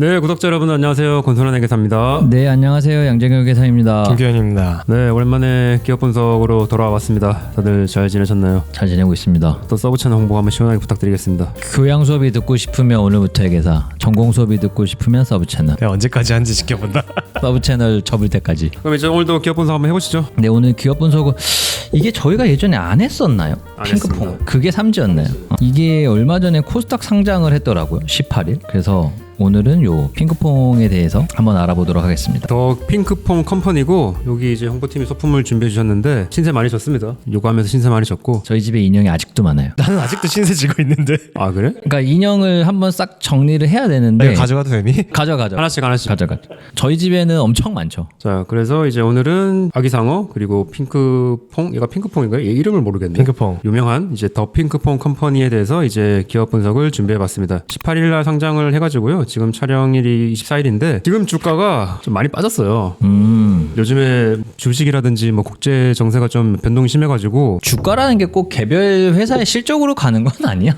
네, 구독자 여러분 안녕하세요. 권순환 회계사입니다. 네, 안녕하세요. 양재경 회계사입니다. 김규현입니다. 네, 오랜만에 기업 분석으로 돌아왔습니다. 다들 잘 지내셨나요? 잘 지내고 있습니다. 또 서브 채널 홍보 한번 시원하게 부탁드리겠습니다. 교양 수업이 듣고 싶으면 오늘부터 회계사, 전공 수업이 듣고 싶으면 서브 채널. 내가 언제까지 한지 지켜본다. 서브 채널 접을 때까지. 그럼 이제 오늘도 기업 분석 한번 해보시죠. 네, 오늘 기업 분석은 이게 저희가 예전에 안 했었나요? 안 핑크퐁. 했습니다. 그게 삼지였나요? 이게 얼마 전에 코스닥 상장을 했더라고요. 18일. 그래서 오늘은 요 핑크퐁에 대해서 한번 알아보도록 하겠습니다. 더 핑크퐁 컴퍼니고 여기 이제 홍보팀이 소품을 준비해 주셨는데 신세 많이 졌습니다. 요거하면서 신세 많이 졌고. 저희 집에 인형이 아직도 많아요. 나는 아직도 신세 지고 있는데. 아 그래? 그러니까 인형을 한번 싹 정리를 해야 되는데 내가 가져가도 되니? 가져가죠. 하나씩. 가져가. 저희 집에는 엄청 많죠. 자, 그래서 이제 오늘은 아기상어 그리고 핑크퐁, 얘가 핑크퐁인가요? 얘 이름을 모르겠네. 핑크퐁. 유명한 이제 더 핑크퐁 컴퍼니에 대해서 이제 기업 분석을 준비해봤습니다. 18일 날 상장을 해가지고요. 지금 촬영일이 24일인데 지금 주가가 좀 많이 빠졌어요. 요즘에 주식이라든지 뭐 국제 정세가 좀 변동이 심해가지고 주가라는 게 꼭 개별 회사의 실적으로 가는 건 아니야.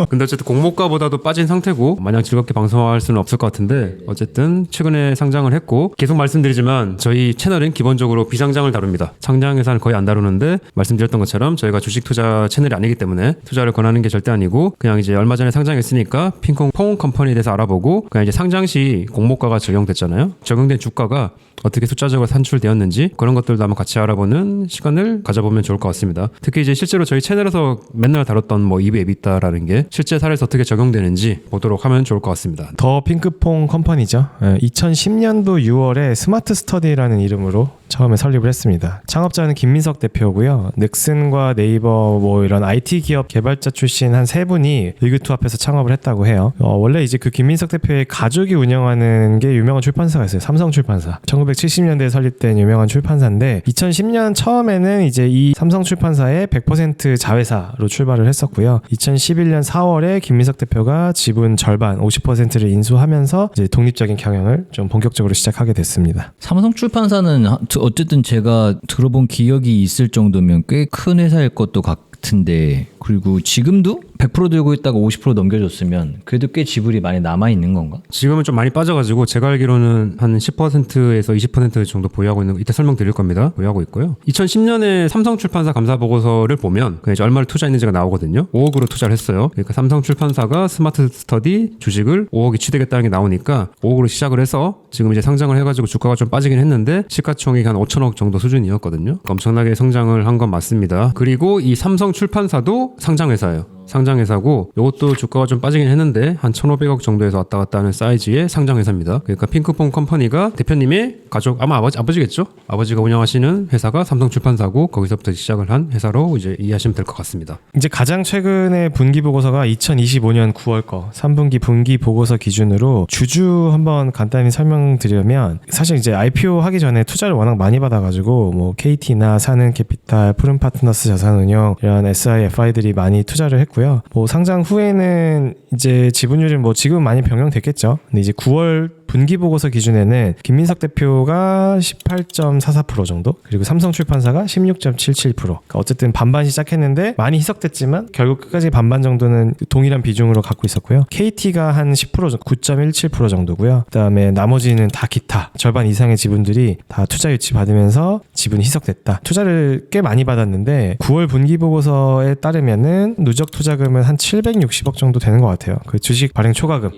근데 어쨌든 공모가보다도 빠진 상태고 마냥 즐겁게 방송할 수는 없을 것 같은데 어쨌든 최근에 상장을 했고 계속 말씀드리지만 저희 채널은 기본적으로 비상장을 다룹니다. 상장 회사는 거의 안 다루는데 말씀드렸던 것처럼 저희가 주식 투자 채널이 아니기 때문에 투자를 권하는 게 절대 아니고 그냥 이제 얼마 전에 상장했으니까 핑크퐁 컴퍼니에 대해서 알아보고 그냥 이제 상장 시 공모가가 적용됐잖아요. 적용된 주가가 어떻게 숫자적으로 산출되었는지 그런 것들도 한번 같이 알아보는 시간을 가져보면 좋을 것 같습니다. 특히 이제 실제로 저희 채널에서 맨날 다뤘던 뭐 EV, EBITDA라는 게 실제 사례에서 어떻게 적용되는지 보도록 하면 좋을 것 같습니다. 더 핑크퐁 컴퍼니죠. 2010년도 6월에 스마트 스터디라는 이름으로 처음에 설립을 했습니다. 창업자는 김민석 대표고요. 넥슨과 네이버 뭐 이런 IT 기업 개발자 출신 한 세 분이 의기투합해서 창업을 했다고 해요. 원래 이제 그 김민석 대표의 가족이 운영하는 게 유명한 출판사가 있어요. 삼성 출판사. 1970년대에 설립된 유명한 출판사인데 2010년 처음에는 이제 이 삼성 출판사의 100% 자회사로 출발을 했었고요. 2011년 4월에 김민석 대표가 지분 절반 50%를 인수하면서 이제 독립적인 경영을 좀 본격적으로 시작하게 됐습니다. 삼성 출판사는 어쨌든 제가 들어본 기억이 있을 정도면 꽤 큰 회사일 것도 같은데 그리고 지금도 100% 들고 있다가 50% 넘겨줬으면 그래도 꽤 지분이 많이 남아있는 건가? 지금은 좀 많이 빠져가지고 제가 알기로는 한 10%에서 20% 정도 보유하고 있는 거 이따 설명드릴 겁니다. 보유하고 있고요. 2010년에 삼성 출판사 감사 보고서를 보면 그냥 이제 얼마를 투자했는지가 나오거든요. 5억으로 투자를 했어요. 그러니까 삼성 출판사가 스마트 스터디 주식을 5억이 취득했다는 게 나오니까 5억으로 시작을 해서 지금 이제 상장을 해가지고 주가가 좀 빠지긴 했는데 시가총액이 한 5천억 정도 수준이었거든요. 엄청나게 성장을 한 건 맞습니다. 그리고 이 삼성 출판사도 상장회사예요. 상장회사고 이것도 주가가 좀 빠지긴 했는데 한 1,500억 정도에서 왔다 갔다 하는 사이즈의 상장회사입니다. 그러니까 핑크퐁 컴퍼니가 대표님의 가족 아마 아버지겠죠? 아버지가 운영하시는 회사가 삼성출판사고 거기서부터 시작을 한 회사로 이제 이해하시면 될 것 같습니다. 이제 가장 최근에 분기 보고서가 2025년 9월 거 3분기 분기 보고서 기준으로 주주 한번 간단히 설명드리면 사실 이제 IPO 하기 전에 투자를 워낙 많이 받아가지고 뭐 KT나 사는캐피탈, 푸른파트너스 자산운용 이런 SI, FI들이 많이 투자를 했고 뭐 상장 후에는 이제 지분율은 뭐 지금 많이 변경됐겠죠. 근데 이제 9월 분기 보고서 기준에는 김민석 대표가 18.44% 정도, 그리고 삼성출판사가 16.77%. 그러니까 어쨌든 반반 시작했는데 많이 희석됐지만 결국 끝까지 반반 정도는 동일한 비중으로 갖고 있었고요. KT가 한 10% 9.17% 정도고요. 그다음에 나머지는 다 기타 절반 이상의 지분들이 다 투자 유치 받으면서 지분이 희석됐다. 투자를 꽤 많이 받았는데 9월 분기 보고서에 따르면은 누적 투자금은 한 760억 정도 되는 것 같아요. 그 주식 발행 초과금,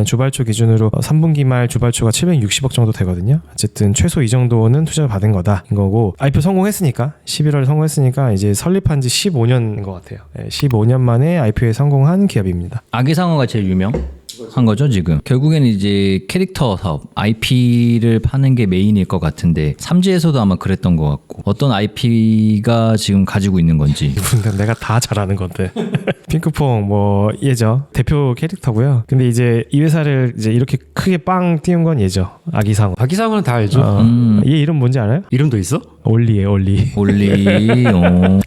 주발초 기준으로 3분기 말 주발초가 760억 정도 되거든요. 어쨌든 최소 이 정도는 투자를 받은 거다 이거고, IPO 성공했으니까 11월에 성공했으니까 이제 설립한 지 15년인 것 같아요. 15년 만에 IPO에 성공한 기업입니다. 아기상어가 제일 유명한 거죠 지금. 결국에는 이제 캐릭터 사업 IP를 파는 게 메인일 것 같은데 삼지에서도 아마 그랬던 것 같고, 어떤 IP가 지금 가지고 있는 건지. 이분들 내가 다 잘 아는 건데. 핑크퐁 뭐 얘죠. 대표 캐릭터고요. 근데 이제 이 회사를 이제 이렇게 크게 빵 띄운 건 얘죠. 아기상어. 아기상어는 다 알죠? 얘 이름 뭔지 알아요? 이름도 있어? 올리예요, 올리.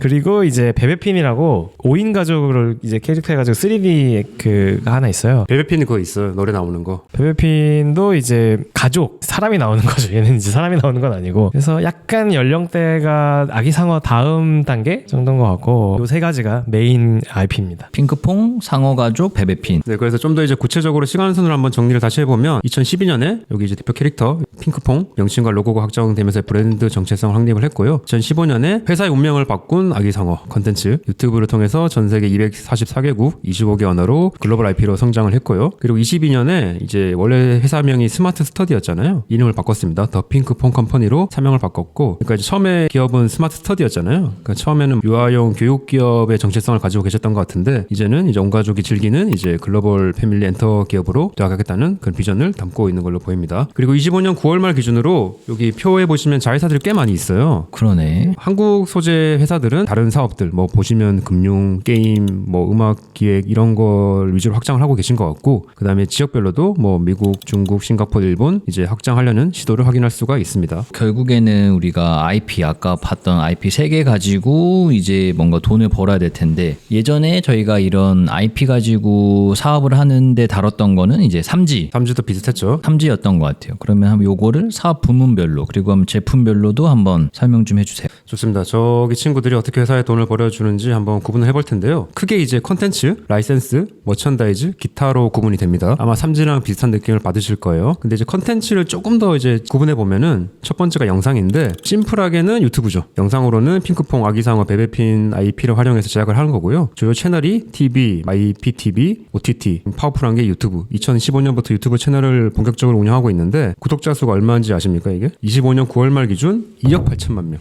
그리고 이제 베베핀이라고 5인 가족으로 이제 캐릭터 해가지고 3D 그가 하나 있어요. 베베핀이 그거 있어요. 노래 나오는 거. 베베핀도 이제 가족, 사람이 나오는 거죠. 얘는 이제 사람이 나오는 건 아니고. 그래서 약간 연령대가 아기상어 다음 단계 정도인 것 같고, 요 세 가지가 메인 IP입니다. 베베핀입니다. 핑크퐁, 상어가족, 베베핀. 네, 그래서 좀 더 이제 구체적으로 시간순으로 한번 정리를 다시 해보면 2012년에 여기 이제 대표 캐릭터 핑크퐁 명칭과 로고가 확정되면서 브랜드 정체성을 확립을 했고요. 2015년에 회사의 운명을 바꾼 아기상어 컨텐츠 유튜브를 통해서 전 세계 244개국 25개 언어로 글로벌 IP로 성장을 했고요. 그리고 22년에 이제 원래 회사명이 스마트 스터디였잖아요. 이름을 바꿨습니다. 더 핑크퐁 컴퍼니로 사명을 바꿨고, 그러니까 이제 처음에 기업은 스마트 스터디였잖아요. 그러니까 처음에는 유아용 교육 기업의 정체성을 가지고 계셨던 것 같은데 이제는 이제 온 가족이 즐기는 이제 글로벌 패밀리 엔터 기업으로 되어가겠다는 그런 비전을 담고 있는 걸로 보입니다. 그리고 25년 9월 말 기준으로 여기 표에 보시면 자회사들이 꽤 많이 있어요. 그러네. 한국 소재 회사들은 다른 사업들 뭐 보시면 금융, 게임, 뭐 음악 기획 이런 걸 위주로 확장을 하고 계신 것 같고, 그다음에 지역별로도 뭐 미국, 중국, 싱가포르, 일본 이제 확장하려는 시도를 확인할 수가 있습니다. 결국에는 우리가 IP 아까 봤던 IP 3개 가지고 이제 뭔가 돈을 벌어야 될 텐데, 예전에 저희가 이런 IP 가지고 사업을 하는데 다뤘던 거는 이제 3주도 비슷했죠. 3G였던 것 같아요. 그러면 한번 요거를 사업 부문별로 그리고 한번 제품별로도 한번 설명 좀 해주세요. 좋습니다. 저기 친구들이 어떻게 회사에 돈을 벌여주는지 한번 구분을 해볼 텐데요. 크게 이제 컨텐츠, 라이센스, 머천다이즈, 기타로 구분이 됩니다. 아마 3G랑 비슷한 느낌을 받으실 거예요. 근데 이제 컨텐츠를 조금 더 이제 구분해 보면은 첫 번째가 영상인데, 심플하게는 유튜브죠. 영상으로는 핑크퐁, 아기상어, 베베핀 IP를 활용해서 제작을 하는 거고요. 주요 채널이 TV, IPTV, OTT, 파워풀한 게 유튜브. 2015년부터 유튜브 채널을 본격적으로 운영하고 있는데 구독자 수가 얼마인지 아십니까 이게? 25년 9월 말 기준 2억 8천만 명.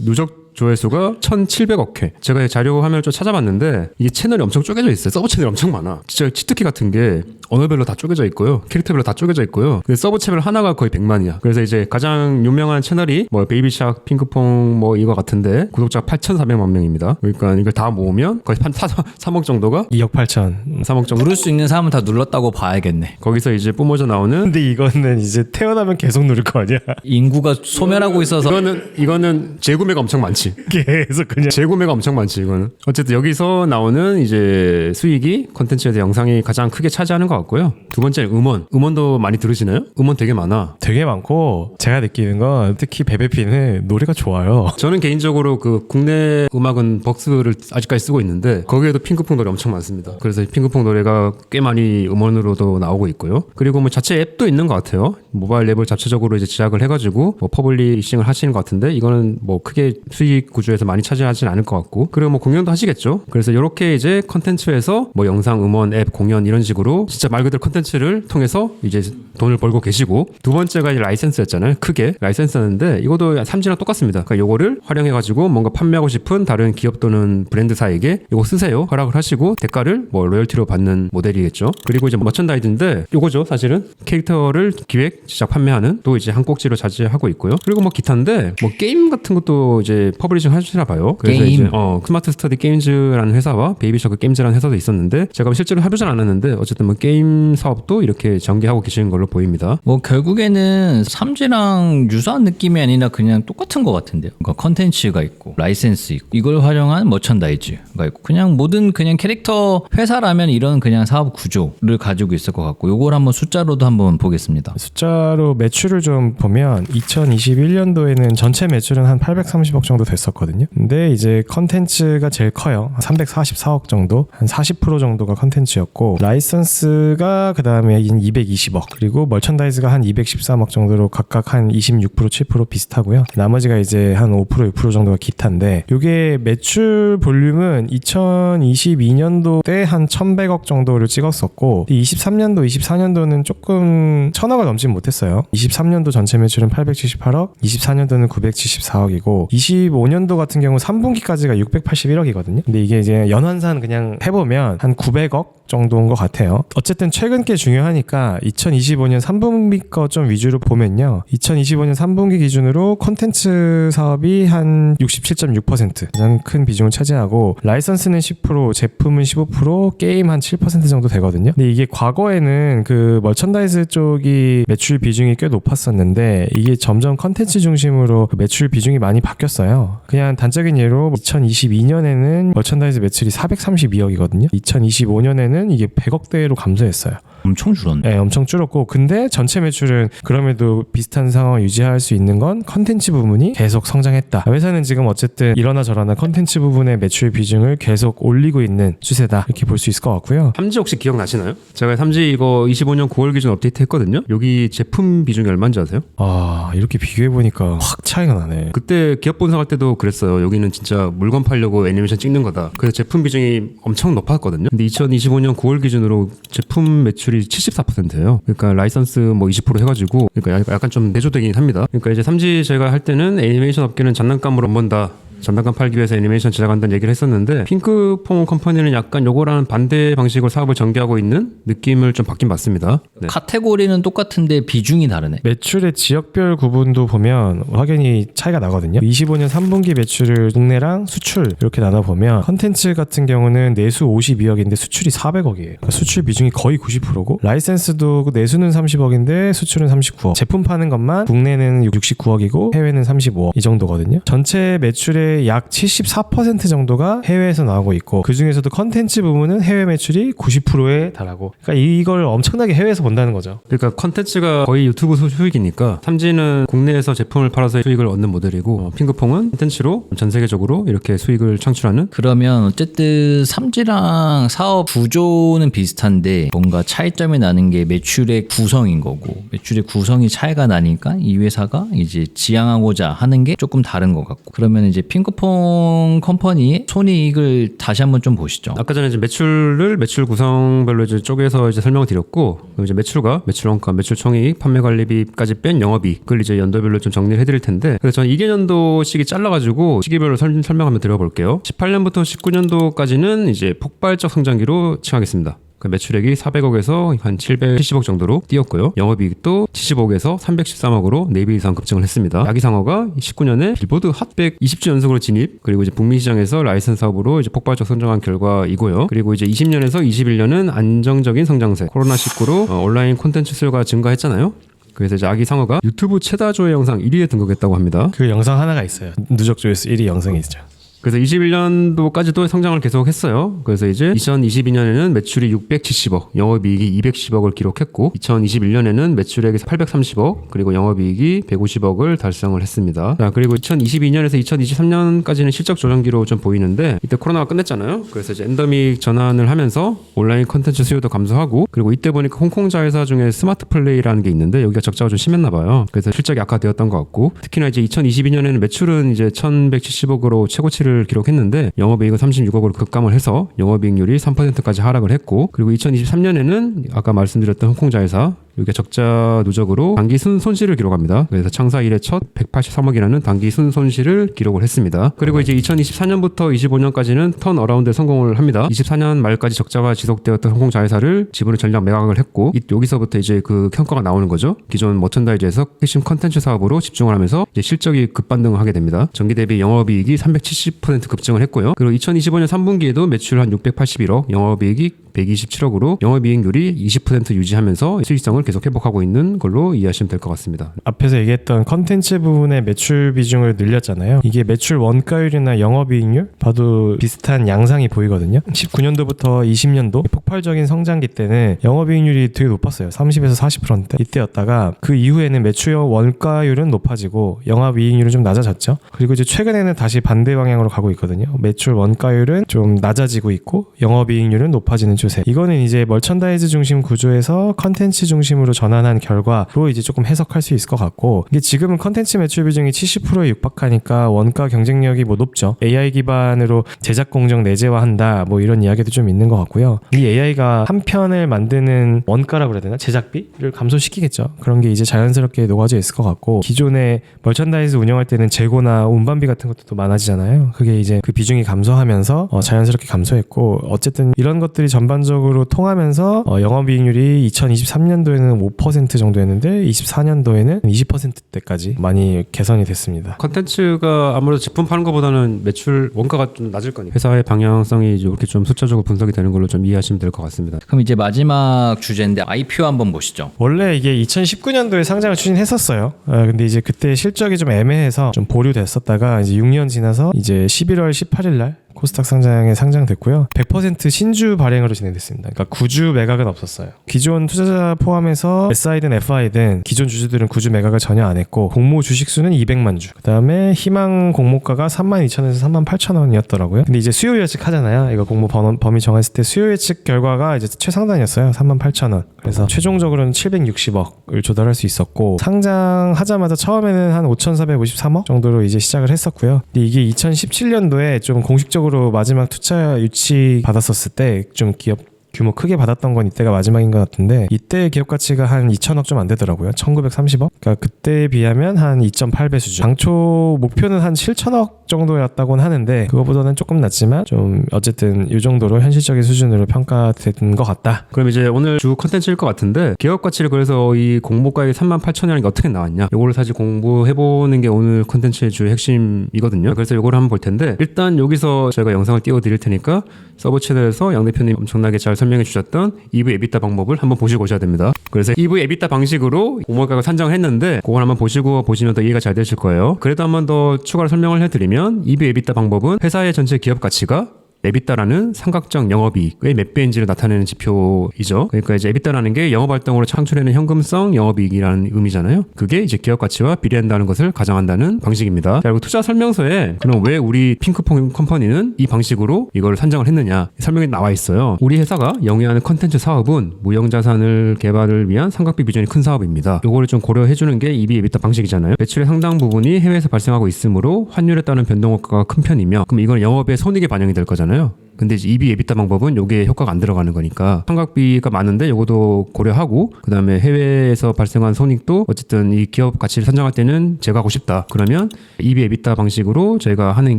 누적 조회수가 1,700억 회. 제가 자료 화면을 좀 찾아봤는데 이게 채널이 엄청 쪼개져 있어요. 서브 채널이 엄청 많아. 진짜 치트키 같은 게 언어별로 다 쪼개져 있고요. 캐릭터별로 다 쪼개져 있고요. 근데 서브 채널 하나가 거의 100만이야. 그래서 이제 가장 유명한 채널이 뭐 베이비샥, 핑크퐁 뭐 이거 같은데 구독자 8,400만 명입니다. 그러니까 이걸 다 모으면 거의 한 3억 정도가 2억 8천. 3억 정도. 누를 수 있는 사람은 다 눌렀다고 봐야겠네. 거기서 이제 뿜어져 나오는 근데 이거는 이제 태어나면 계속 누를 거 아니야? 인구가 소멸하고 있어서 이거는 재구매가 엄청 많지. 계속 그냥. 재구매가 엄청 많지 이거는. 어쨌든 여기서 나오는 이제 수익이 콘텐츠에서 영상이 가장 크게 차지하는 것 같고요. 두 번째는 음원도 많이 들으시나요? 음원 되게 많아. 되게 많고 제가 느끼는 건 특히 베베핀은 노래가 좋아요. 저는 개인적으로 그 국내 음악은 벅스를 아직까지 쓰고 있는데 거기에도 핑크퐁 노래 엄청 많습니다. 그래서 핑크퐁 노래가 꽤 많이 음원으로도 나오고 있고요. 그리고 뭐 자체 앱도 있는 것 같아요. 모바일 앱을 자체적으로 이제 제작을 해가지고 뭐 퍼블리싱을 하시는 것 같은데 이거는 뭐 크게 수익 구조에서 많이 차지하진 않을 것 같고, 그리고 뭐 공연도 하시겠죠. 그래서 이렇게 이제 컨텐츠에서 뭐 영상, 음원, 앱, 공연 이런 식으로 진짜 말 그대로 컨텐츠를 통해서 이제 돈을 벌고 계시고, 두 번째가 이제 라이센스였잖아요. 크게 라이센스였는데 이것도 3G랑 똑같습니다. 그러니까 요거를 활용해가지고 뭔가 판매하고 싶은 다른 기업 또는 브랜드사에게 요거 쓰세요 허락을 하시고 대가를 뭐 로열티로 받는 모델이겠죠. 그리고 이제 머천다이즈인데 요거죠. 사실은 캐릭터를 기획, 제작, 판매하는 또 이제 한 꼭지로 자제하고 있고요. 그리고 뭐 기타인데 뭐 게임 같은 것도 이제 퍼블리싱 하시나 봐요. 그래서 게임. 이제 스마트 스터디 게임즈라는 회사와 베이비셔크 게임즈라는 회사도 있었는데 제가 실제로 해보진 않았는데 어쨌든 뭐 게임 사업도 이렇게 전개하고 계시는 걸로 보입니다. 뭐 결국에는 3G랑 유사한 느낌이 아니라 그냥 똑같은 것 같은데요. 그러니까 컨텐츠가 있고 라이센스 있고 이걸 활용한 머천다이즈가 있고 그냥 모든 그냥 캐릭터 회사라면 이런 그냥 사업 구조를 가지고 있을 것 같고, 요걸 한번 숫자로도 한번 보겠습니다. 숫자로 매출을 좀 보면 2021년도에는 전체 매출은 한 830억 정도 됐었거든요. 근데 이제 컨텐츠가 제일 커요. 344억 정도, 한 40% 정도가 컨텐츠였고, 라이선스가 그 다음에 220억, 그리고 멀천다이즈가 한 213억 정도로 각각 한 26%, 7% 비슷하고요. 나머지가 이제 한 5%, 6% 정도가 기타인데, 이게 매출 볼륨은 2022년도 때 한 1100억 정도를 찍었었고, 23년도, 24년도는 조금 1000억을 넘진 못했어요. 23년도 전체 매출은 878억, 24년도는 974억이고, 25년도 같은 경우 3분기까지가 681억이거든요. 근데 이게 이제 연환산 그냥 해보면 한 900억 정도인 것 같아요. 어쨌든 최근 게 중요하니까 2025년 3분기 거 좀 위주로 보면요. 2025년 3분기 기준으로 콘텐츠 사업이 한 67.6% 가장 큰 비중을 차지하고, 라이선스는 10%, 제품은 15%, 게임 한 7% 정도 되거든요. 근데 이게 과거에는 그 머천다이즈 쪽이 매출 비중이 꽤 높았었는데 이게 점점 콘텐츠 중심으로 매출 비중이 많이 바뀌었어요. 그냥 단적인 예로 2022년에는 머천다이즈 매출이 432억이거든요. 2025년에는 이게 100억대로 감소했어요. 엄청 줄었네. 네, 엄청 줄었고 근데 전체 매출은 그럼에도 비슷한 상황을 유지할 수 있는 건 컨텐츠 부분이 계속 성장했다. 회사는 지금 어쨌든 이러나 저러나 컨텐츠 부분의 매출 비중을 계속 올리고 있는 추세다 이렇게 볼 수 있을 것 같고요. 삼지 혹시 기억나시나요? 제가 삼지 이거 25년 9월 기준 업데이트 했거든요. 여기 제품 비중이 얼마인지 아세요? 아 이렇게 비교해보니까 확 차이가 나네. 그때 기업 분석할 때도 그랬어요. 여기는 진짜 물건 팔려고 애니메이션 찍는 거다. 그래서 제품 비중이 엄청 높았거든요. 근데 2025년 9월 기준으로 제품 매출이 74%예요. 그러니까 라이선스 뭐 20% 해가지고 그러니까 약간 좀 내조되긴 합니다. 그러니까 이제 삼지 제가 할 때는 애니메이션 업계는 장난감으로 안 본다. 장난감 팔기 위해서 애니메이션 제작한다는 얘기를 했었는데 핑크퐁 컴퍼니는 약간 요거랑 반대 방식으로 사업을 전개하고 있는 느낌을 좀 받긴 받습니다. 네. 카테고리는 똑같은데 비중이 다르네. 매출의 지역별 구분도 보면 확연히 차이가 나거든요. 25년 3분기 매출을 국내랑 수출 이렇게 나눠보면 컨텐츠 같은 경우는 내수 52억인데 수출이 400억이에요. 그러니까 수출 비중이 거의 90%고 라이센스도 내수는 30억인데 수출은 39억. 제품 파는 것만 국내는 69억이고 해외는 35억 이 정도거든요. 전체 매출의 약 74% 정도가 해외에서 나오고 있고 그 중에서도 컨텐츠 부분은 해외 매출이 90%에 달하고 그러니까 이걸 엄청나게 해외에서 본다는 거죠. 그러니까 컨텐츠가 거의 유튜브 수익이니까 삼지는 국내에서 제품을 팔아서 수익을 얻는 모델이고 핑크퐁은 컨텐츠로 전 세계적으로 이렇게 수익을 창출하는. 그러면 어쨌든 삼지랑 사업 구조는 비슷한데 뭔가 차이점이 나는 게 매출의 구성인 거고 매출의 구성이 차이가 나니까 이 회사가 이제 지향하고자 하는 게 조금 다른 것 같고 그러면 이제 핑크퐁 컴퍼니의 손익을 다시 한번 좀 보시죠. 아까 전에 이제 매출 구성별로 이제 쪼개서 이제 설명을 드렸고 그럼 이제 매출과 매출원가, 매출총익, 판매관리비까지 뺀 영업이익을 이제 연도별로 좀 정리를 해드릴 텐데 그래서 저는 2개년도 시기 잘라가지고 시기별로 설명하면 드려볼게요. 18년부터 19년도까지는 이제 폭발적 성장기로 칭하겠습니다. 매출액이 400억에서 한 770억 정도로 뛰었고요. 영업이익도 75억에서 313억으로 4배 이상 급증을 했습니다. 야기상어가 19년에 빌보드 핫 100 20주 연속으로 진입, 그리고 이제 북미 시장에서 라이선스 사업으로 이제 폭발적 성장한 결과이고요. 그리고 이제 20년에서 21년은 안정적인 성장세, 코로나19로 온라인 콘텐츠 수요가 증가했잖아요. 그래서 이제 아기상어가 유튜브 최다 조회 영상 1위에 등극했다고 합니다. 그 영상 하나가 있어요. 누적 조회수 1위 영상이 있죠. 그래서 21년도까지도 성장을 계속했어요. 그래서 이제 2022년에는 매출이 670억, 영업이익이 210억을 기록했고 2021년에는 매출액이 830억, 그리고 영업이익이 150억을 달성을 했습니다. 자, 그리고 2022년에서 2023년까지는 실적 조정기로 좀 보이는데 이때 코로나가 끝냈잖아요. 그래서 이제 엔더믹 전환을 하면서 온라인 컨텐츠 수요도 감소하고 그리고 이때 보니까 홍콩 자회사 중에 스마트 플레이라는 게 있는데 여기가 적자가 좀 심했나 봐요. 그래서 실적이 악화되었던 것 같고 특히나 이제 2022년에는 매출은 이제 1170억으로 최고치를 기록했는데 영업이익은 36억으로 급감을 해서 영업이익률이 3%까지 하락을 했고 그리고 2023년에는 아까 말씀드렸던 홍콩 자회사 여기가 적자 누적으로 단기 순손실을 기록합니다. 그래서 창사 이래 첫 183억이라는 단기 순손실을 기록을 했습니다. 그리고 이제 2024년부터 25년까지는 턴 어라운드에 성공을 합니다. 24년 말까지 적자가 지속되었던 홍콩 자회사를 지분을 전량 매각을 했고 여기서부터 이제 그 성과가 나오는 거죠. 기존 머천다이즈에서 핵심 컨텐츠 사업으로 집중을 하면서 이제 실적이 급반등을 하게 됩니다. 전기 대비 영업이익이 370% 급증을 했고요. 그리고 2025년 3분기에도 매출 한 681억, 영업이익이 127억으로 영업이익률이 20% 유지하면서 수익성을 계속 회복하고 있는 걸로 이해하시면 될 것 같습니다. 앞에서 얘기했던 컨텐츠 부분의 매출 비중을 늘렸잖아요. 이게 매출 원가율이나 영업이익률 봐도 비슷한 양상이 보이거든요. 19년도부터 20년도 폭발적인 성장기 때는 영업이익률이 되게 높았어요. 30에서 40%대 이때였다가 그 이후에는 매출 원가율은 높아지고 영업이익률은 좀 낮아졌죠. 그리고 이제 최근에는 다시 반대 방향으로 가고 있거든요. 매출 원가율은 좀 낮아지고 있고 영업이익률은 높아지는 추세. 이거는 이제 멀천다이즈 중심 구조에서 컨텐츠 중심으로 전환한 결과로 이제 조금 해석할 수 있을 것 같고 이게 지금은 컨텐츠 매출 비중이 70%에 육박하니까 원가 경쟁력이 뭐 높죠. AI 기반으로 제작 공정 내재화한다 뭐 이런 이야기도 좀 있는 것 같고요. 이 AI가 한 편을 만드는 원가라고 그래야 되나? 제작비를 감소시키겠죠. 그런 게 이제 자연스럽게 녹아져 있을 것 같고 기존에 멀천다이즈 운영할 때는 재고나 운반비 같은 것도 또 많아지잖아요. 그게 이제 그 비중이 감소하면서 자연스럽게 감소했고 어쨌든 이런 것들이 전반적으로 통하면서 영업이익률이 2023년도에는 5% 정도였는데 24년도에는 20%대까지 많이 개선이 됐습니다. 컨텐츠가 아무래도 제품 파는 것보다는 매출 원가가 좀 낮을 거니까 회사의 방향성이 이렇게 좀 숫자적으로 분석이 되는 걸로 좀 이해하시면 될 것 같습니다. 그럼 이제 마지막 주제인데 IPO 한번 보시죠. 원래 이게 2019년도에 상장을 추진했었어요. 근데 이제 그때 실적이 좀 애매해서 좀 보류됐었다가 이제 6년 지나서 이제 11월 18일 날 코스닥 상장에 상장됐고요. 100% 신주 발행으로 진행됐습니다. 그러니까 구주 매각은 없었어요. 기존 투자자 포함해서 SI든 FI든 기존 주주들은 구주 매각을 전혀 안 했고 공모 주식 수는 200만 주. 그다음에 희망 공모가가 32,000원에서 38,000원이었더라고요. 근데 이제 수요 예측 하잖아요. 이거 공모 범위 정했을 때 수요 예측 결과가 이제 최상단이었어요. 38,000원. 그래서 최종적으로는 760억을 조달할 수 있었고 상장하자마자 처음에는 한 5,453억 정도로 이제 시작을 했었고요. 근데 이게 2017년도에 좀 공식적으로 마지막 투자 유치 받았었을 때 좀 기업 규모 크게 받았던 건 이때가 마지막인 것 같은데 이때 기업 가치가 한 2,000억 좀 안 되더라고요. 1,930억? 그러니까 그때에 비하면 한 2.8배 수준. 당초 목표는 한 7,000억 정도였다고는 하는데 그거보다는 조금 낮지만 좀 어쨌든 이 정도로 현실적인 수준으로 평가된 것 같다. 그럼 이제 오늘 주 컨텐츠일 것 같은데 기업 가치를 그래서 이 공모가액이 38,000원이 어떻게 나왔냐 이거를 사실 공부해보는 게 오늘 컨텐츠의 주 핵심이거든요. 그래서 이거를 한번 볼 텐데 일단 여기서 저희가 영상을 띄워드릴 테니까 서브 채널에서 양 대표님 엄청나게 잘 설명해 주셨던 EV 에비타 방법을 한번 보시고 오셔야 됩니다. 그래서 EV 에비타 방식으로 공모가액을 산정했는데 그걸 한번 보시면 더 이해가 잘 되실 거예요. 그래도 한번 더 추가로 설명을 해드리면 EV 에비타 방법은 회사의 전체 기업 가치가 에비타라는 삼각정 영업이익의 몇 배인지를 나타내는 지표이죠. 그러니까 이제 에비타라는 게 영업활동으로 창출하는 현금성 영업이익이라는 의미잖아요. 그게 이제 기업 가치와 비례한다는 것을 가정한다는 방식입니다. 자, 그리고 투자 설명서에 그럼 왜 우리 핑크퐁 컴퍼니는 이 방식으로 이걸 산정을 했느냐 설명이 나와 있어요. 우리 회사가 영위하는 컨텐츠 사업은 무형자산을 개발을 위한 삼각비 비전이 큰 사업입니다. 이거를 좀 고려해주는 게 EV 에비타 방식이잖아요. 매출의 상당 부분이 해외에서 발생하고 있으므로 환율에 따른 변동효과가 큰 편이며 그럼 이건 영업의 손익에 반영이 될 거잖아요. 근데 이제 EV 에비타 방법은 요게 효과가 안 들어가는 거니까 삼각비가 많은데 요것도 고려하고 그다음에 해외에서 발생한 손익도 어쨌든 이 기업 가치를 산정할 때는 제거하고 싶다. 그러면 EV 에비타 방식으로 저희가 하는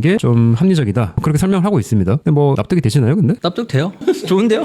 게 좀 합리적이다. 그렇게 설명을 하고 있습니다. 근데 뭐 납득이 되시나요? 근데? 납득돼요? 좋은데요?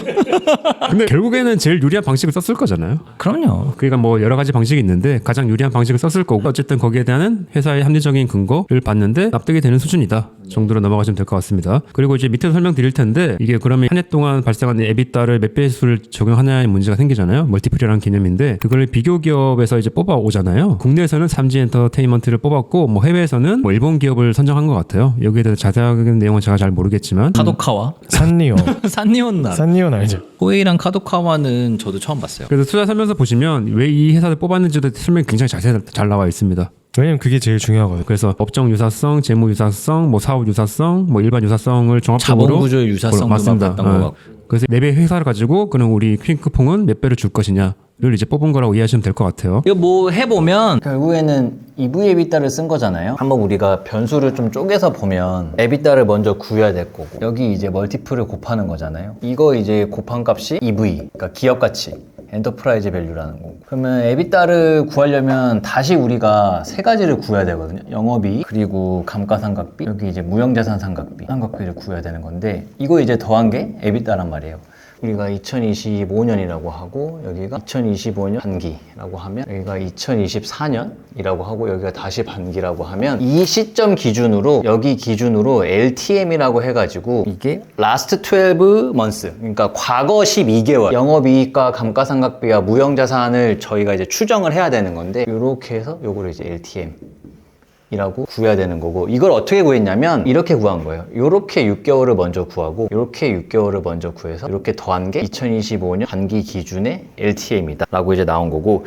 근데 결국에는 제일 유리한 방식을 썼을 거잖아요. 그럼요. 그러니까 뭐 여러 가지 방식이 있는데 가장 유리한 방식을 썼을 거고 어쨌든 거기에 대한 회사의 합리적인 근거를 봤는데 납득이 되는 수준이다 정도로 넘어가시면 될 것 같습니다. 그리고 이제 밑에서 설명드릴 텐데 이게 그러면 한 해 동안 발생한 에비타를 몇 배수를 적용하냐의 문제가 생기잖아요. 멀티플이라는 개념인데 그걸 비교 기업에서 이제 뽑아 오잖아요. 국내에서는 삼지 엔터테인먼트를 뽑았고 뭐 해외에서는 뭐 일본 기업을 선정한 것 같아요. 여기에 대해서 자세한 내용은 제가 잘 모르겠지만 카도카와 산리오. 산리온나 산리오는 알죠. 호웨이랑 카도카와는 저도 처음 봤어요. 그래서 투자 설명서 보시면 왜 이 회사를 뽑았는지도 설명이 굉장히 자세히 잘 나와 있습니다. 왜냐면 그게 제일 중요하거든요. 그래서 업종 유사성, 재무 유사성, 뭐 사업 유사성, 뭐 일반 유사성을 종합적으로 자본구조 유사성도 맞습니다. 봤던 것 같고. 그래서 4배 회사를 가지고 그럼 우리 핑크퐁은 몇 배를 줄 것이냐를 이제 뽑은 거라고 이해하시면 될 것 같아요. 이거 뭐 해보면 결국에는 EV 에비타를 쓴 거잖아요. 한번 우리가 변수를 좀 쪼개서 보면 에비타를 먼저 구해야 될 거고 여기 이제 멀티플을 곱하는 거잖아요. 이거 이제 곱한 값이 EV, 그러니까 기업 가치, 엔터프라이즈 밸류라는 거고. 그러면 에비타를 구하려면 다시 우리가 세 가지를 구해야 되거든요. 영업이익, 그리고 감가상각비, 여기 이제 무형자산 상각비를 구해야 되는 건데 이거 이제 더한 게 에비타란 말이에요. 우리가 2025년이라고 하고 여기가 2025년 반기라고 하면 여기가 2024년이라고 하고 여기가 다시 반기라고 하면 이 시점 기준으로 여기 기준으로 LTM이라고 해가지고 이게 last 12 months 그러니까 과거 12개월 영업이익과 감가상각비와 무형자산을 저희가 이제 추정을 해야 되는 건데 이렇게 해서 요거를 이제 LTM 이라고 구해야 되는 거고 이걸 어떻게 구했냐면 이렇게 구한 거예요. 요렇게 6개월을 먼저 구하고 요렇게 6개월을 먼저 구해서 이렇게 더한 게 2025년 반기 기준의 LTM이다 라고 이제 나온 거고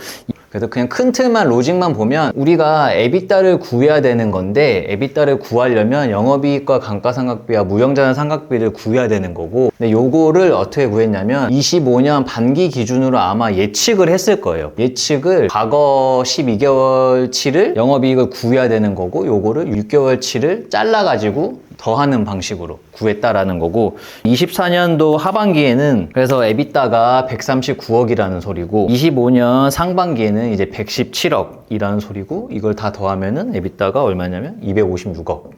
그래서 그냥 큰 틀만 로직만 보면 우리가 에비타를 구해야 되는 건데 에비타를 구하려면 영업이익과 감가상각비와 무형자산 상각비를 구해야 되는 거고 근데 요거를 어떻게 구했냐면 25년 반기 기준으로 아마 예측을 했을 거예요. 예측을 과거 12개월치를 영업이익을 구해야 되는 거고 요거를 6개월치를 잘라가지고 더하는 방식으로 구했다라는 거고 24년도 하반기에는 그래서 에비타가 139억이라는 소리고 25년 상반기에는 이제 117억이라는 소리고 이걸 다 더하면은 에비타가 얼마냐면 256억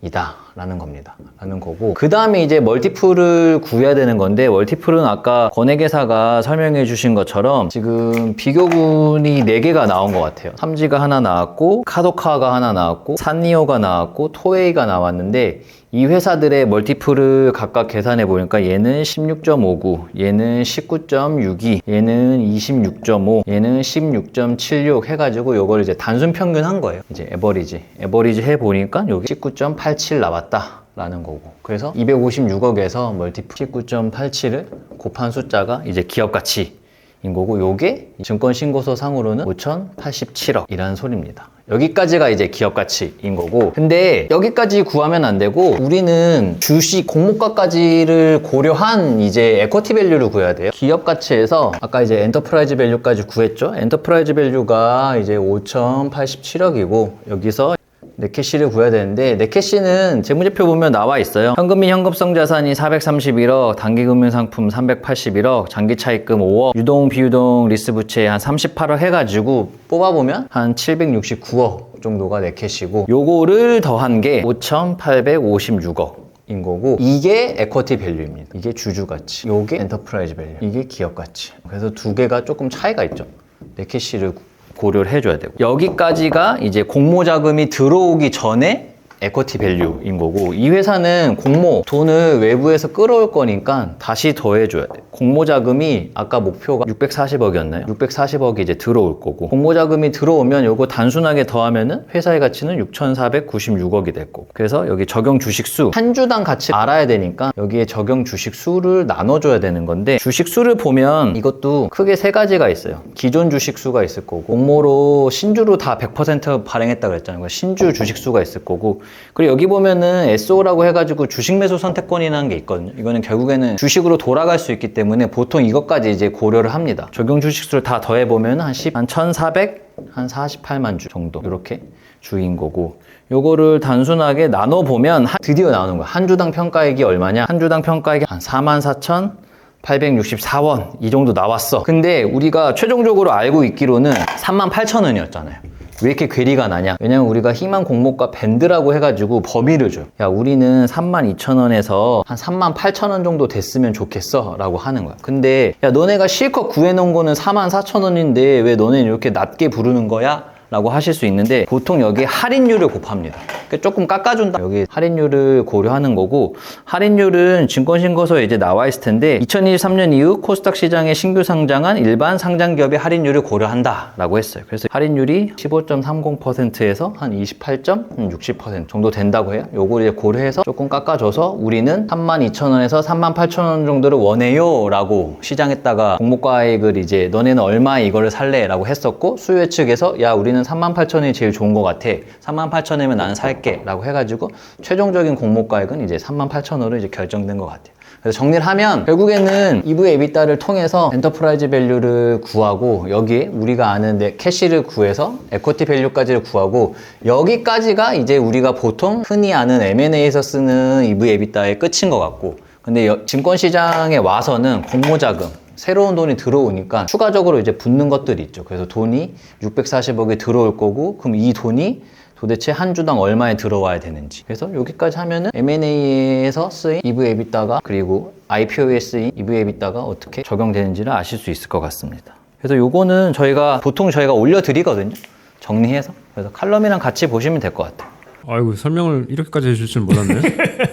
이다 라는 겁니다. 라는 거고 그 다음에 이제 멀티플을 구해야 되는 건데 멀티플은 아까 권액회사가 설명해 주신 것처럼 지금 비교군이 4개가 나온 것 같아요. 삼지가 하나 나왔고 카도카가 하나 나왔고 산리오가 나왔고 토웨이가 나왔는데 이 회사들의 멀티플을 각각 계산해 보니까 얘는 16.59, 얘는 19.62, 얘는 26.5, 얘는 16.76 해가지고 요걸 이제 단순 평균한 거예요. 이제 에버리지 해 보니까 여기 19.87 나왔다. 라는 거고. 그래서 256억에서 멀티플 19.87을 곱한 숫자가 이제 기업 가치인 거고, 요게 증권 신고서 상으로는 5,087억이라는 소리입니다. 여기까지가 이제 기업 가치인 거고, 근데 여기까지 구하면 안 되고 우리는 주식 공모가까지를 고려한 이제 에쿼티 밸류를 구해야 돼요. 기업 가치에서 아까 이제 엔터프라이즈 밸류까지 구했죠. 엔터프라이즈 밸류가 이제 5,087억이고 여기서 넷캐시를 구해야 되는데, 넷캐시는 재무제표 보면 나와 있어요. 현금 및 현금성 자산이 431억, 단기금융상품 381억, 장기차입금 5억, 유동 비유동 리스부채 한 38억 해가지고 뽑아보면 한 769억 정도가 넷캐시고, 요거를 더한 게 5,856억 인 거고, 이게 에쿼티 밸류입니다. 이게 주주 가치, 요게 엔터프라이즈 밸류, 이게 기업 가치. 그래서 두 개가 조금 차이가 있죠. 넷캐시를 고려를 해줘야 되고, 여기까지가 이제 공모 자금이 들어오기 전에 에쿼티 밸류인 거고, 이 회사는 공모 돈을 외부에서 끌어올 거니까 다시 더해줘야 돼. 공모 자금이 아까 목표가 640억이었나요? 640억이 이제 들어올 거고, 공모 자금이 들어오면 요거 단순하게 더하면은 회사의 가치는 6,496억이 될 거고, 그래서 여기 적용 주식 수, 한 주당 가치 알아야 되니까 여기에 적용 주식 수를 나눠줘야 되는 건데, 주식 수를 보면 이것도 크게 세 가지가 있어요. 기존 주식 수가 있을 거고, 공모로 신주로 다 100% 발행했다 그랬잖아요. 신주 주식 수가 있을 거고, 그리고 여기 보면은 SO라고 해가지고 주식 매수 선택권이라는 게 있거든요. 이거는 결국에는 주식으로 돌아갈 수 있기 때문에 보통 이것까지 이제 고려를 합니다. 적용 주식수를 다 더해보면 한 1,400, 한 48만 주 정도 이렇게 주인 거고, 요거를 단순하게 나눠보면 드디어 나오는 거야. 한 주당 평가액이 얼마냐? 한 주당 평가액이 한 44,864원 이 정도 나왔어. 근데 우리가 최종적으로 알고 있기로는 38,000원이었잖아요. 왜 이렇게 괴리가 나냐? 왜냐면 우리가 희망 공모가 밴드라고 해가지고 범위를 줘요. 야, 우리는 32,000원에서 한 38,000원 정도 됐으면 좋겠어 라고 하는 거야. 근데 야, 너네가 실컷 구해놓은 거는 44,000원인데 왜 너네는 이렇게 낮게 부르는 거야? 라고 하실 수 있는데, 보통 여기 할인율을 곱합니다. 그러니까 조금 깎아준다. 여기 할인율을 고려하는 거고, 할인율은 증권신고서에 이제 나와 있을 텐데, 2023년 이후 코스닥 시장에 신규 상장한 일반 상장기업의 할인율을 고려한다 라고 했어요. 그래서 할인율이 15.30%에서 한 28.60% 정도 된다고 해요. 요걸 이제 고려해서 조금 깎아줘서 우리는 32,000원에서 38,000원 정도를 원해요 라고 시장에다가 공모가액을 이제 너네는 얼마에 이거를 살래? 라고 했었고, 수요 측에서 야, 우리는 38,000원이 제일 좋은 것 같아. 38,000원이면 나는 살게. 라고 해가지고 최종적인 공모가액은 이제 38,000원으로 이제 결정된 것 같아요. 그래서 정리를 하면 결국에는 EV 에비타를 통해서 엔터프라이즈 밸류를 구하고, 여기에 우리가 아는 캐시를 구해서 에쿼티 밸류까지를 구하고, 여기까지가 이제 우리가 보통 흔히 아는 M&A에서 쓰는 EV 에비타의 끝인 것 같고, 근데 증권시장에 와서는 공모자금, 새로운 돈이 들어오니까 추가적으로 이제 붙는 것들이 있죠. 그래서 돈이 640억이 들어올 거고, 그럼 이 돈이 도대체 한 주당 얼마에 들어와야 되는지. 그래서 여기까지 하면은 M&A에서 쓰인 EV 에비타가, 그리고 IPO에 쓰인 EV 에비타가 어떻게 적용되는지를 아실 수 있을 것 같습니다. 그래서 요거는 보통 저희가 올려드리거든요. 정리해서. 그래서 칼럼이랑 같이 보시면 될 것 같아요. 아이고, 설명을 이렇게까지 해줄 줄 몰랐네.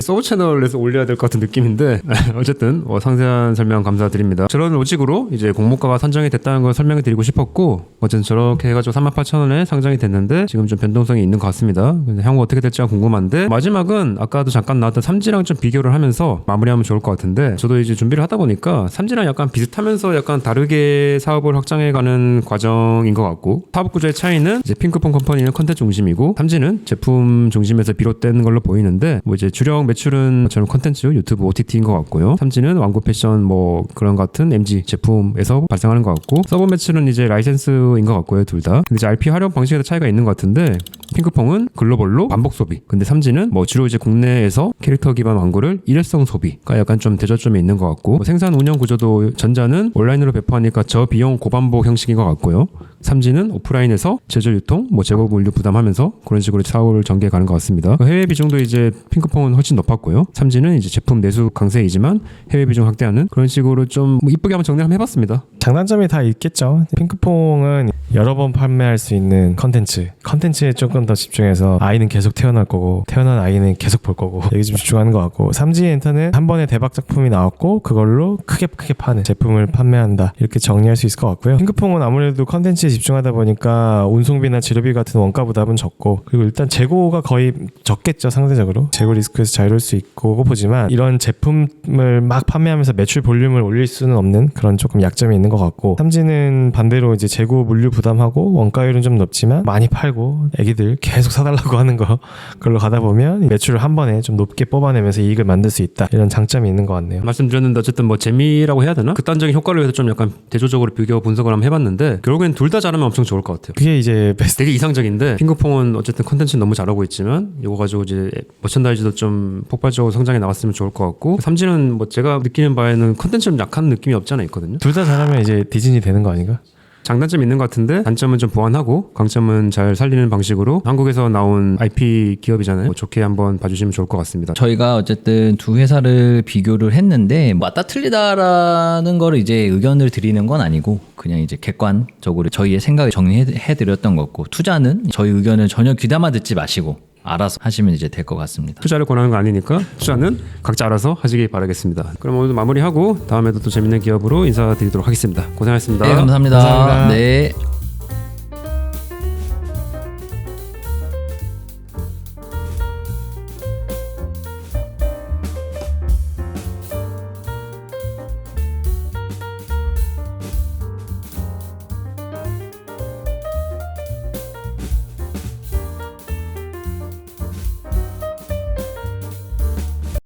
서브 채널에서 올려야 될 것 같은 느낌인데 어쨌든 상세한 설명 감사드립니다. 저런 로직으로 이제 공모가가 선정이 됐다는 걸 설명해 드리고 싶었고, 어쨌든 저렇게 해가지고 38,000원에 상장이 됐는데 지금 좀 변동성이 있는 것 같습니다. 향후 어떻게 될지가 궁금한데, 마지막은 아까도 잠깐 나왔던 삼지랑 좀 비교를 하면서 마무리하면 좋을 것 같은데, 저도 이제 준비를 하다 보니까 삼지랑 약간 비슷하면서 약간 다르게 사업을 확장해가는 과정인 것 같고, 사업 구조의 차이는 이제 핑크퐁 컴퍼니는 컨텐츠 중심이고 삼지는 제품 중심에서 비롯된 걸로 보이는데, 뭐 이제 주력 매출은 저는 컨텐츠, 유튜브, OTT인 것 같고요. 삼지는 완구 패션 뭐 그런 같은 MG 제품에서 발생하는 것 같고, 서브 매출은 이제 라이센스인 것 같고요, 둘 다. 근데 이제 RP 활용 방식에도 차이가 있는 것 같은데, 핑크퐁은 글로벌로 반복 소비, 근데 삼지는 뭐 주로 이제 국내에서 캐릭터 기반 완구를 일회성 소비가 약간 좀 대저점이 있는 것 같고, 생산 운영 구조도 전자는 온라인으로 배포하니까 저비용 고반복 형식인 것 같고요. 삼지는 오프라인에서 제조 유통, 뭐 재고 물류 부담하면서 그런 식으로 사업을 전개해 가는 것 같습니다. 해외 비중도 이제 핑크퐁은 훨씬 높았고요. 삼지는 이제 제품 내수 강세이지만 해외 비중 확대하는 그런 식으로 좀 이쁘게 한번 정리를 한번 해봤습니다. 장단점이 다 있겠죠. 핑크퐁은 여러 번 판매할 수 있는 컨텐츠에 조금 더 집중해서 아이는 계속 태어날 거고 태어난 아이는 계속 볼 거고 여기 좀 집중하는 것 같고, 삼지엔터는 한 번에 대박 작품이 나왔고 그걸로 크게 파는 제품을 판매한다, 이렇게 정리할 수 있을 것 같고요. 핑크퐁은 아무래도 컨텐츠에 집중하다 보니까 운송비나 재료비 같은 원가 부담은 적고, 그리고 일단 재고가 거의 적겠죠. 상대적으로 재고 리스크에서 자유로울 수 있고 보지만, 이런 제품을 막 판매하면서 매출 볼륨을 올릴 수는 없는 그런 조금 약점이 있는 것 같고, 삼지는 반대로 이제 재고 물류 부담하고 원가율은 좀 높지만 많이 팔고 애기들 계속 사달라고 하는 거, 그걸로 가다 보면 매출을 한 번에 좀 높게 뽑아내면서 이익을 만들 수 있다, 이런 장점이 있는 것 같네요. 말씀드렸는데 어쨌든 뭐 재미라고 해야 되나? 극단적인 효과를 위해서 좀 약간 대조적으로 비교 분석을 한번 해봤는데 결국엔 둘 다 잘하면 엄청 좋을 것 같아요. 그게 이제 베스트. 되게 이상적인데, 핑크퐁은 어쨌든 컨텐츠는 너무 잘하고 있지만 이거 가지고 이제 머천다이즈도 좀 폭발적으로 성장해 나갔으면 좋을 것 같고, 삼지는 뭐 제가 느끼는 바에는 컨텐츠 좀 약한 느낌이 없지 않아 있거든요. 둘 다 잘하면 이제 디즈니 되는 거 아닌가? 장단점이 있는 것 같은데 단점은 좀 보완하고 강점은 잘 살리는 방식으로 한국에서 나온 IP 기업이잖아요. 뭐 좋게 한번 봐주시면 좋을 것 같습니다. 저희가 어쨌든 두 회사를 비교를 했는데 맞다 틀리다라는 거를 이제 의견을 드리는 건 아니고 그냥 이제 객관적으로 저희의 생각을 정리해드렸던 거고, 투자는 저희 의견을 전혀 귀담아 듣지 마시고 알아서 하시면 이제 될 것 같습니다. 투자를 권하는 거 아니니까 투자는 각자 알아서 하시기 바라겠습니다. 그럼 오늘 마무리하고 다음에도 또 재밌는 기업으로 인사드리도록 하겠습니다. 고생하셨습니다. 네, 감사합니다. 감사합니다. 네.